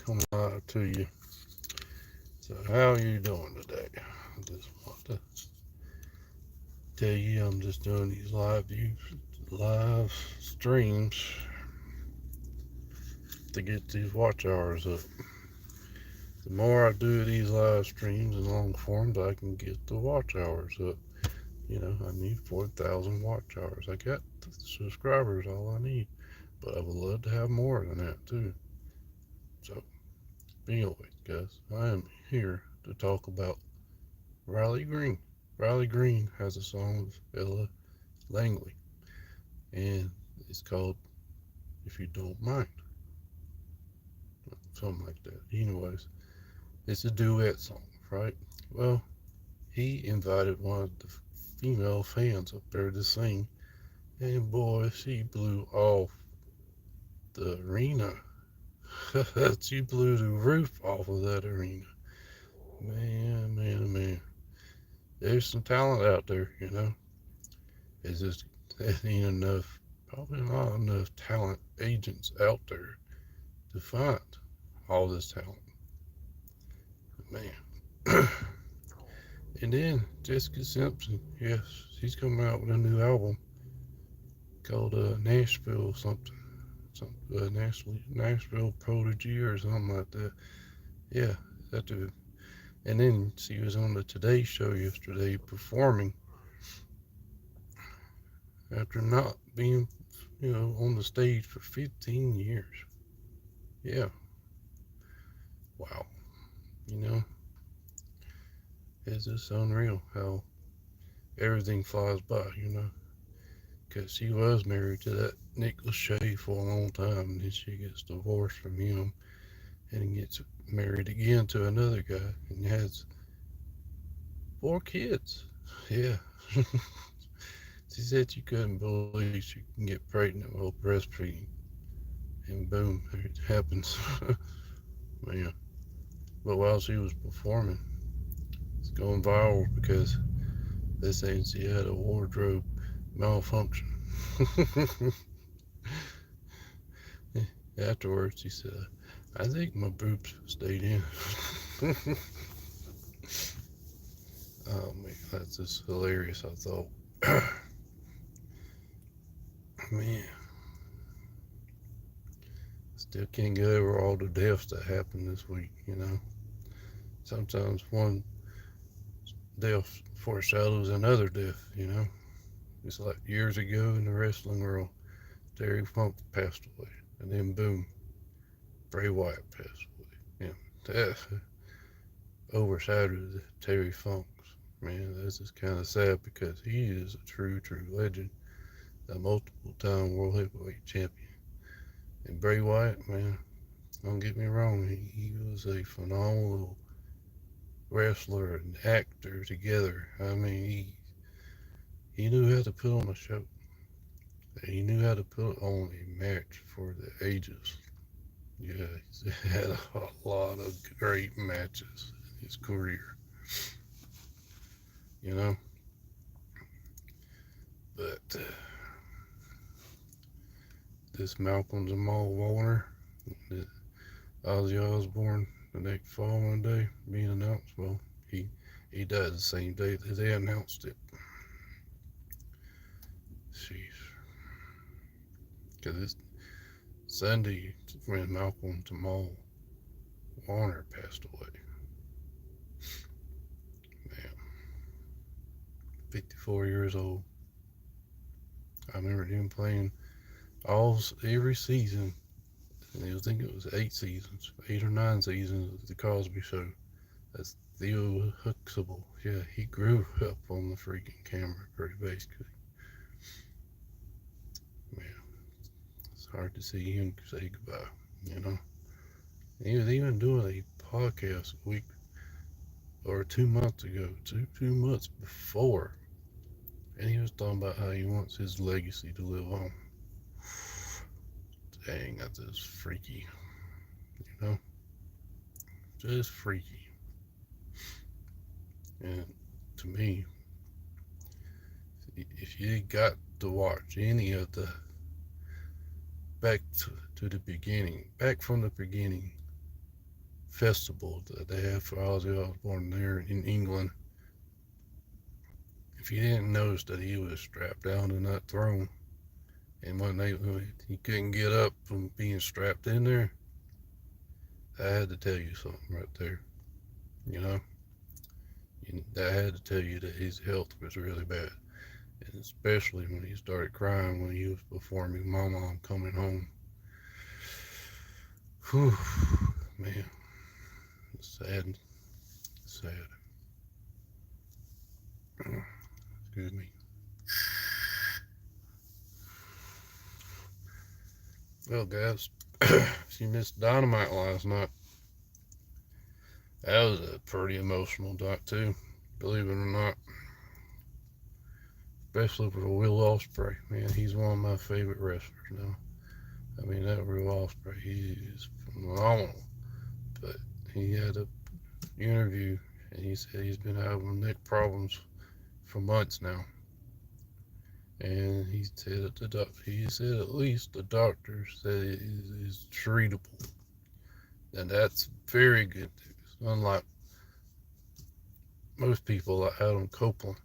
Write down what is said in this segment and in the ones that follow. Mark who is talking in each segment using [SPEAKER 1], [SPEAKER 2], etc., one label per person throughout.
[SPEAKER 1] come live to you. So how are you doing today? I just want to tell you I'm just doing these live streams to get these watch hours up. The more I do these live streams and long forms, I can get the watch hours up. I need 4,000 watch hours. I got the subscribers, all I need. But I would love to have more than that too. So, anyway, guys, I am here to talk about Riley Green. Riley Green has a song with Ella Langley, and it's called If You Don't Mind, something like that. Anyways, it's a duet song, right? Well, he invited one of the female fans up there to sing, and boy, she blew off the arena. She blew the roof off of that arena. Man, man, man. There's some talent out there. It's just there ain't enough, probably not enough talent agents out there to find all this talent. Man. And then Jessica Simpson, yes, she's coming out with a new album called Nashville something, Nashville Prodigy or something like that. Yeah, that dude. And then she was on the Today Show yesterday performing after not being, on the stage for 15 years. Yeah, wow. You know, it's just unreal how everything flies by. Because she was married to that Nick Lachey for a long time, and then she gets divorced from him and gets married again to another guy and has 4 kids. Yeah. She said she couldn't believe she can get pregnant while breastfeeding. And boom, it happens. Man. But while she was performing, it's going viral because they saying she had a wardrobe malfunction. Afterwards, she said, I think my boobs stayed in. Oh man, that's just hilarious, I thought. Man, still can't get over all the deaths that happened this week. Sometimes one death foreshadows another death. It's like years ago in the wrestling world, Terry Funk passed away. And then boom, Bray Wyatt passed away. That overshadowed Terry Funk's. Man, that's just kind of sad because he is a true, true legend, a multiple time world heavyweight champion. And Bray Wyatt, man, don't get me wrong, he was a phenomenal wrestler and actor together. I mean, he knew how to put on a show. He knew how to put on a match for the ages. Yeah, he's had a lot of great matches in his career, you know. But this Malcolm Jamal Warner, Ozzy Osbourne, the next following day being announced, well, he died the same day that they announced it. Jeez. Because it's Sunday when Malcolm Jamal Warner passed away. Man, 54 years old. I remember him playing every season. And I think it was 8 seasons, 8 or 9 seasons of the Cosby Show. That's Theo Huxtable. Yeah, he grew up on the freaking camera, pretty basically. Man, it's hard to see him say goodbye. He was even doing a podcast a week or 2 months ago, two months before, and he was talking about how he wants his legacy to live on. Dang, that's just freaky, you know, just freaky. And to me, if you got to watch any of back to the beginning, back from the beginning, festival that they had for Ozzy Osbourne there in England. If you didn't notice that he was strapped down in that throne, and when he couldn't get up from being strapped in there, I had to tell you something right there. You know, I had to tell you that his health was really bad, and especially when he started crying when he was performing "Mama, I'm Coming Home." Whew, man, it's sad, sad. Excuse me. Well, guys, if you missed Dynamite last night, that was a pretty emotional night too. Believe it or not, especially for Will Ospreay. Man, he's one of my favorite wrestlers now. I mean, that Will Ospreay, he is phenomenal. But he had an interview, and he said he's been having neck problems for months now. And he said at least the doctor said it is treatable, and that's very good news. Unlike most people like Adam Copeland.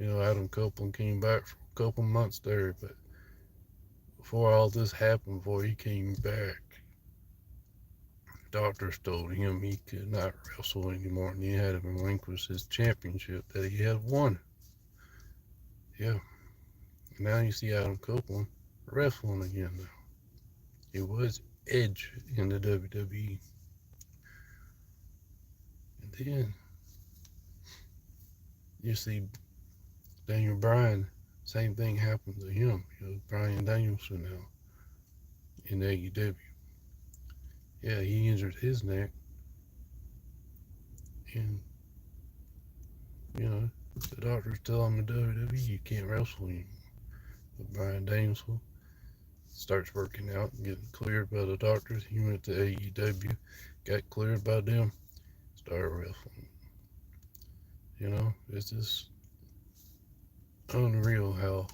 [SPEAKER 1] Adam Copeland came back for a couple months there, but before all this happened, before he came back, doctors told him he could not wrestle anymore, and he had to relinquish his championship that he had won. Yeah, now you see Adam Copeland wrestling again now. It was Edge in the WWE. And then you see Daniel Bryan, same thing happened to him. Bryan Danielson now in AEW. Yeah, he injured his neck. And, the doctors tell him in WWE you can't wrestle anymore. But Bryan Danielson starts working out and getting cleared by the doctors. He went to AEW, got cleared by them, started wrestling. It's just unreal how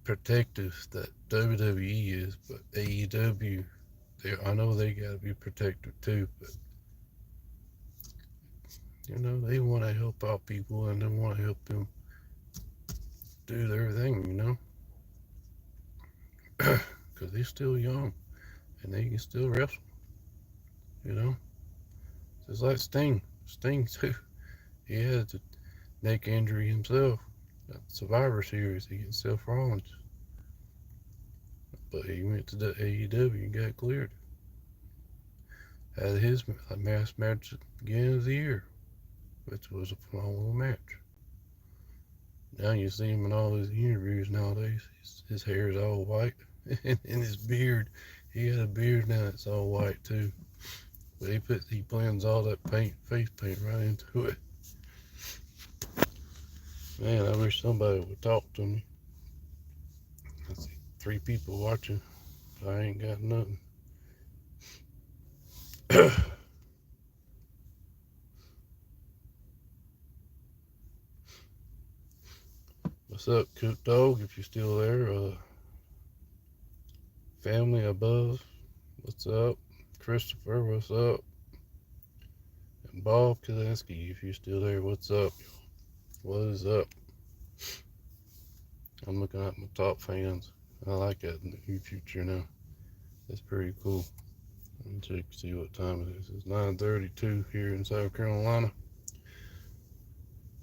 [SPEAKER 1] protective that WWE is, but AEW, I know they got to be protective too, but they want to help out people and they want to help them do their thing, because they're still young and they can still wrestle, just like Sting too. He had a neck injury himself at Survivor Series against Seth Rollins, but he went to the AEW and got cleared. Had his mass match at the beginning of the year, which was a phenomenal match. Now you see him in all his interviews nowadays. His hair is all white, and his beard. He had a beard now that's all white too. But he blends all that face paint right into it. Man, I wish somebody would talk to me. I see 3 people watching. I ain't got nothing. What's up, Cook Dog? If you're still there, family above, what's up? Christopher, what's up? And Bob Kalinski, if you're still there, what's up? What is up? I'm looking at my top fans. I like that in the new future now. That's pretty cool. Let me check see what time it is. It's 9:32 here in South Carolina.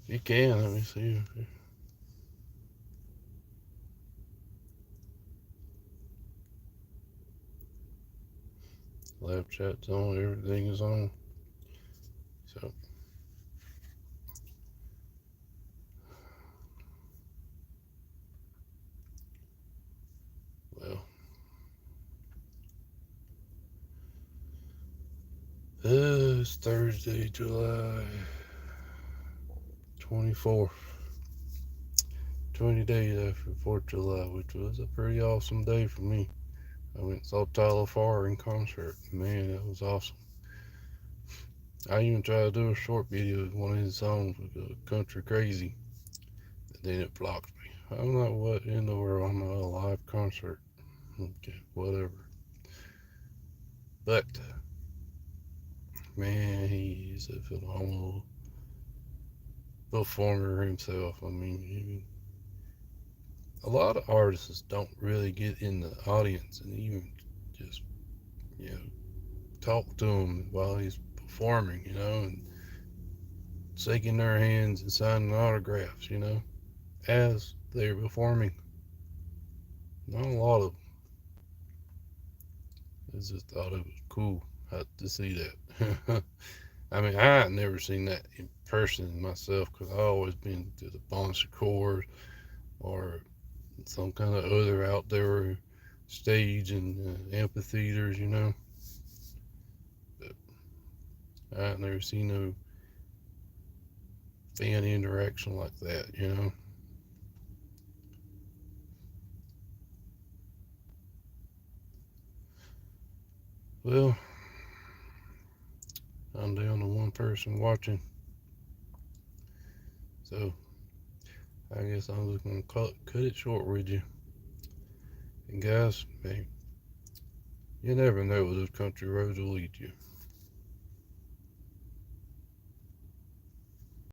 [SPEAKER 1] You can, let me see. Live chat's on, everything is on. So well, it's Thursday, July 24th. 20 days after 4th of July, which was a pretty awesome day for me. I went and saw Tyler Farr in concert. Man, that was awesome. I even tried to do a short video of one of his songs with Country Crazy, and then it blocked me. I'm like, what in the world? I'm at a live concert. Okay, whatever. But man, he is a phenomenal performer himself. I mean, a lot of artists don't really get in the audience and even just, you know, talk to him while he's performing, and shaking their hands and signing autographs, as they're performing. Not a lot of them. I just thought it was cool to see that. I mean, I had never seen that in person myself because I always been to the Bon Secours or some kind of other outdoor stage and amphitheaters. But I had never seen no fan interaction like that. Well, I'm down to one person watching, so I guess I'm just gonna cut it short with you. And guys, hey, you never know where those country roads will lead you.